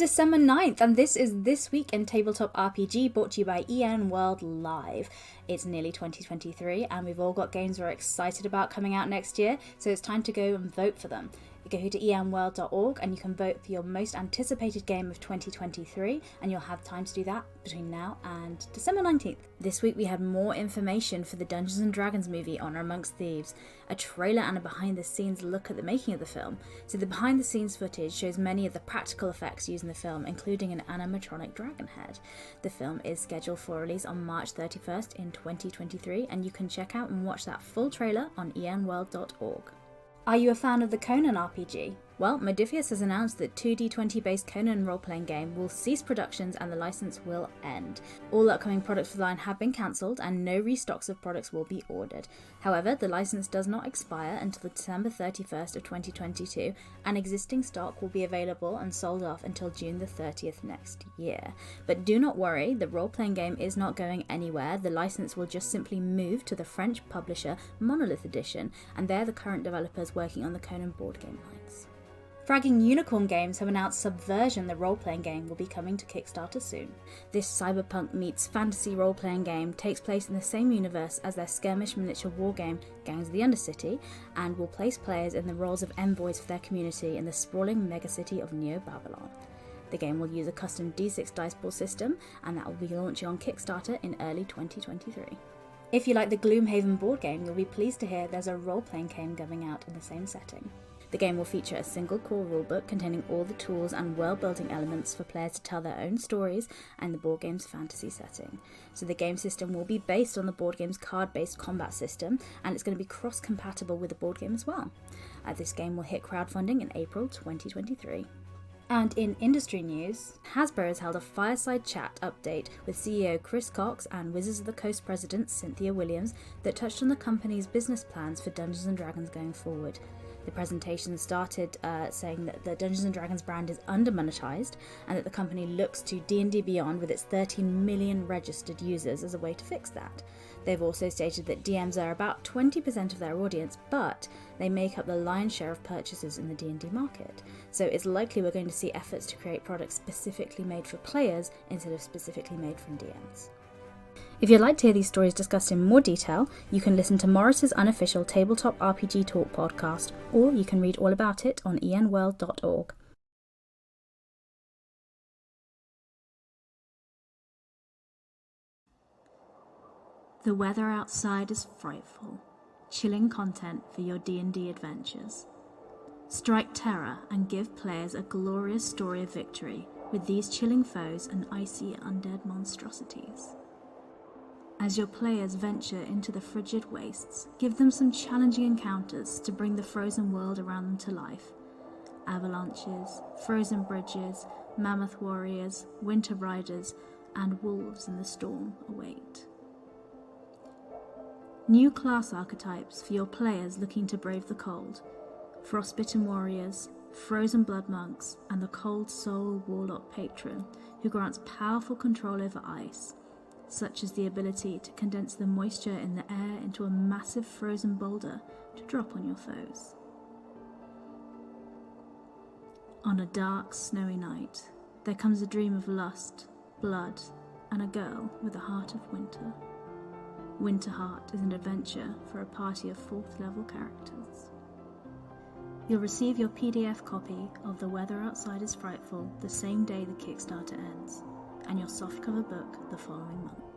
December 9th, and this is This Week in Tabletop RPG, brought to you by EN World Live. It's nearly 2023, and we've all got games we're excited about coming out next year, so it's time to go and vote for them. You go to enworld.org and you can vote for your most anticipated game of 2023, and you'll have time to do that between now and December 19th. This week we had more information for the Dungeons & Dragons movie Honor Amongst Thieves, a trailer and a behind the scenes look at the making of the film. So the behind the scenes footage shows many of the practical effects used in the film, including an animatronic dragon head. The film is scheduled for release on March 31st in 2023, and you can check out and watch that full trailer on enworld.org. Are you a fan of the Conan RPG? Well, Modifius has announced that 2D20 based Conan role-playing game will cease productions and the license will end. All upcoming products for the line have been cancelled and no restocks of products will be ordered. However, the license does not expire until December 31st of 2022, and existing stock will be available and sold off until June the 30th next year. But do not worry, the role-playing game is not going anywhere. The license will just simply move to the French publisher Monolith Edition, and they're the current developers working on the Conan board game lines. Fragging Unicorn Games have announced Subversion, the role-playing game, will be coming to Kickstarter soon. This cyberpunk meets fantasy role-playing game takes place in the same universe as their skirmish miniature war game Gangs of the Undercity, and will place players in the roles of envoys for their community in the sprawling megacity of Neo Babylon. The game will use a custom D6 dice pool system, and that will be launching on Kickstarter in early 2023. If you like the Gloomhaven board game, you'll be pleased to hear there's a role-playing game coming out in the same setting. The game will feature a single core rulebook containing all the tools and world-building elements for players to tell their own stories and the board game's fantasy setting. So the game system will be based on the board game's card-based combat system, and it's going to be cross-compatible with the board game as well. This game will hit crowdfunding in April 2023. And in industry news, Hasbro has held a fireside chat update with CEO Chris Cox and Wizards of the Coast president Cynthia Williams that touched on the company's business plans for Dungeons & Dragons going forward. The presentation started saying that the Dungeons & Dragons brand is under-monetized and that the company looks to D&D Beyond with its 13 million registered users as a way to fix that. They've also stated that DMs are about 20% of their audience, but they make up the lion's share of purchases in the D&D market. So it's likely we're going to see efforts to create products specifically made for players instead of specifically made from DMs. If you'd like to hear these stories discussed in more detail, you can listen to Morris's unofficial Tabletop RPG Talk podcast, or you can read all about it on enworld.org. The weather outside is frightful, chilling content for your D&D adventures. Strike terror and give players a glorious story of victory with these chilling foes and icy undead monstrosities. As your players venture into the frigid wastes, give them some challenging encounters to bring the frozen world around them to life. Avalanches, frozen bridges, mammoth warriors, winter riders, and wolves in the storm await. New class archetypes for your players looking to brave the cold: frostbitten warriors, frozen blood monks, and the cold soul warlock patron who grants powerful control over ice, such as the ability to condense the moisture in the air into a massive frozen boulder to drop on your foes. On a dark, snowy night, there comes a dream of lust, blood, and a girl with a heart of winter. Winterheart is an adventure for a party of 4th level characters. You'll receive your PDF copy of The Weather Outside is Frightful the same day the Kickstarter ends, and your softcover book the following month.